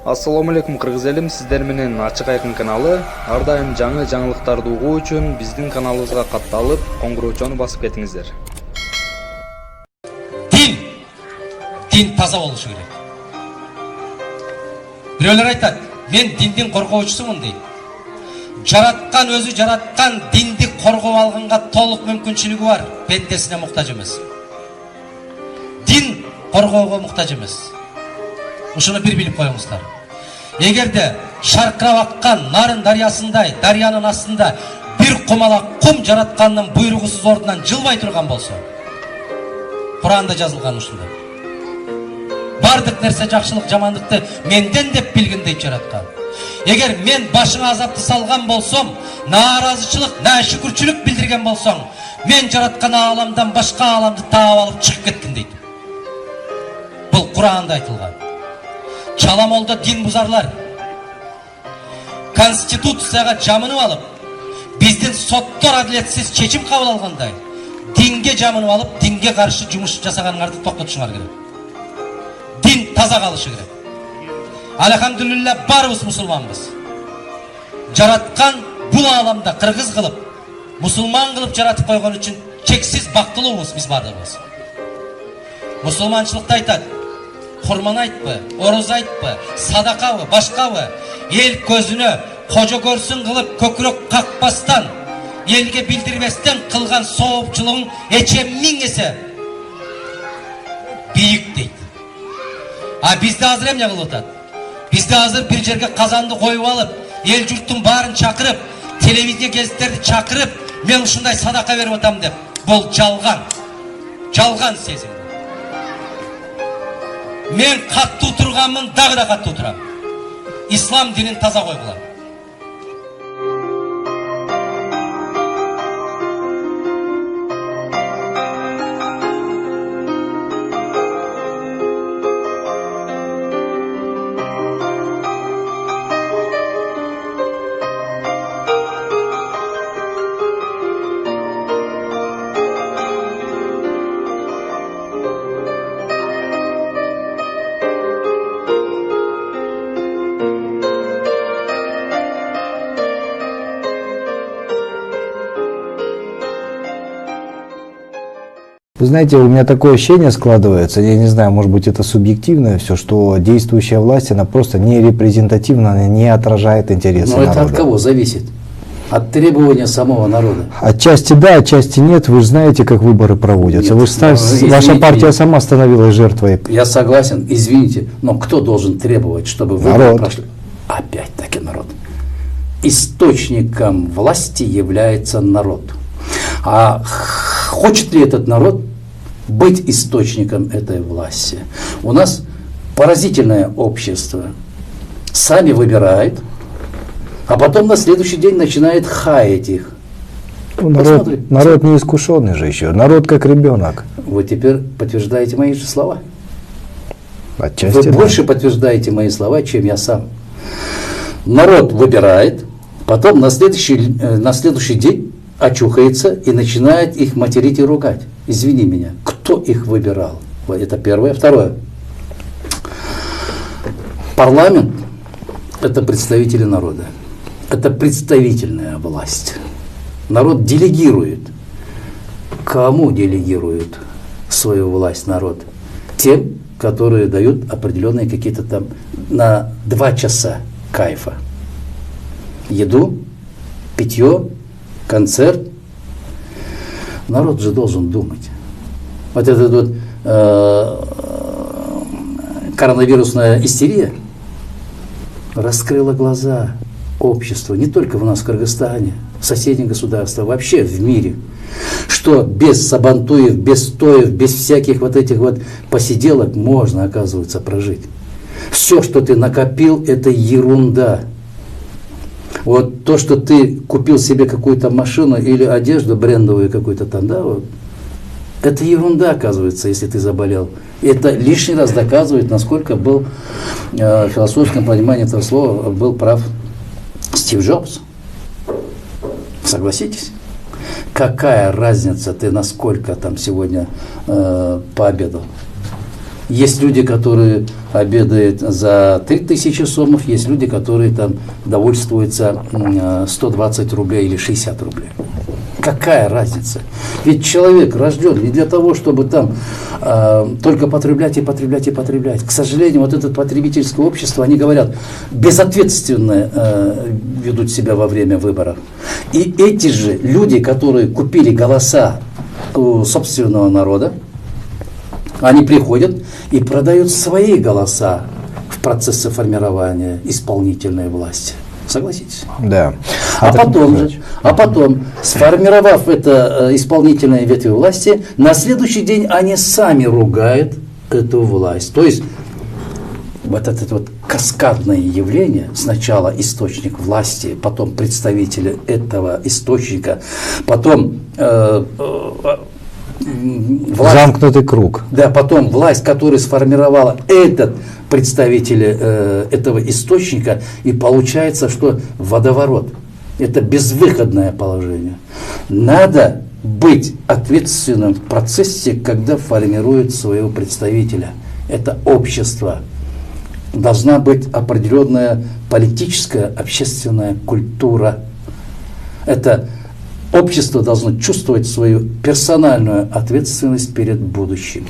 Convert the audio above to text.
Ассаламу алейкум кыргыз элим, сиздер менен Ачык Айкын каналы. Ар дайым жаңы жаңылыктарды угуу үчүн биздин каналыбызга катталып, коңгуроочону басып кетиңиздер. Дин таза болушу керек. Бирөөлөр айтат, мен диндин коргоочусумун дейт. Жараткан өзү жараткан динди коргоп алганга толук мүмкүнчүлүгү бар, пендесине муктаж эмес. Дин коргоого муктаж эмес. Ушуну бир билип коюңуздар. Эгерде шаркырап аккан Нарын дарыясындай дарыянын астында бир кумалак кум жараткандын буйругусуз ордунан жылбай турган болсо, Куранда жазылган ушундай. Бардык нерсе жакшылык жамандыкты менден деп билгин дейт жараткан. Эгер мен башыңа азапты салган болсом, нааразычылык, нашүкүрчүлүк билдирген болсоң, мен жараткан ааламдан башка ааламды таап алып чыгып кеткин дейт. Бул Куранда айтылган. Чаламолда дин бузарлар конституцияга жамынып алып, биздин соттор адилетсиз чечим кабыл алгандай, динге жамынып алып, динге каршы жумуш жасаганыңарды токтотушуңар керек. Дин таза калышы керек. Алхамдулилля, барыбыз мусулманбыз. Жараткан бул ааламда кыргыз кылып, мусулман кылып жаратып койгон үчүн чексиз бактылуубуз биз бардыгыбыз. Мусулманчылыкта айтат: курман айтпы, ороз айтпы, садакабы, башкабы, эл көзүнө кожо көрсүн кылып көкүрөк какпастан, элге билдирбестен кылган соопчулугуң эче 1000 эсе бийик дейт. А бизде азыр эмне кылып атат? Бизде азыр бир жерге казанды коюп алып, эл журттун баарын чакырып, телевизия гезиттерди чакырып, мен ушундай садака берип атам деп. Бул жалган. Жалган сезим. Мен каттуу турганмын, дагы да каттуу турам. Ислам динин таза койгула. Вы знаете, у меня такое ощущение складывается, я не знаю, может быть это субъективное все, что действующая власть, она просто не репрезентативна, она не отражает интересы народа. Но это от кого зависит? От требования самого народа. Отчасти да, отчасти нет. Вы же знаете, как выборы проводятся. Нет, Ваша партия сама становилась жертвой. Я согласен, извините, но кто должен требовать, чтобы выборы прошли? Опять-таки народ. Источником власти является народ. А хочет ли этот народ быть источником этой власти? У нас поразительное общество. Сами выбирает, а потом на следующий день начинает хаять их. Народ неискушенный же еще. Народ как ребенок. Вы теперь подтверждаете мои же слова. Отчасти Вы больше подтверждаете мои слова, чем я сам. Народ выбирает, потом на следующий день очухается и начинает их материть и ругать. Извини меня, кто их выбирал? Это первое. Второе. Парламент – это представители народа. Это представительная власть. Народ делегирует. Кому делегирует свою власть народ? Тем, которые дают определенные какие-то там на 2 часа кайфа. Еду, питье, концерт. Народ же должен думать. Вот эта вот коронавирусная истерия раскрыла глаза обществу, не только у нас в Кыргызстане, в соседних государствах, вообще в мире, что без сабантуев, без стоев, без всяких вот этих вот посиделок можно, оказывается, прожить. Все, что ты накопил, это ерунда. Вот то, что ты купил себе какую-то машину или одежду брендовую какую-то там, да, вот, это ерунда, оказывается, если ты заболел. И это лишний раз доказывает, насколько был в философском понимании этого слова был прав Стив Джобс. Согласитесь? Какая разница, ты насколько там сегодня пообедал? Есть люди, которые обедают за 3000 сомов, есть люди, которые там довольствуются 120 рублей или 60 рублей. Какая разница? Ведь человек рожден не для того, чтобы там только потреблять и потреблять и потреблять. К сожалению, вот это потребительское общество, они говорят, безответственно ведут себя во время выборов. И эти же люди, которые купили голоса у собственного народа, они приходят и продают свои голоса в процессе формирования исполнительной власти. Согласитесь? Да. А потом, сформировав это исполнительные ветви власти, на следующий день они сами ругают эту власть. То есть вот это вот каскадное явление, сначала источник власти, потом представители этого источника, потом власть, Замкнутый круг. да, потом власть, которая сформировала этот представитель этого источника, и получается, что водоворот. Это безвыходное положение. Надо быть ответственным в процессе, когда формирует своего представителя. Это общество. Должна быть определенная политическая, общественная культура. Это общество должно чувствовать свою персональную ответственность перед будущим.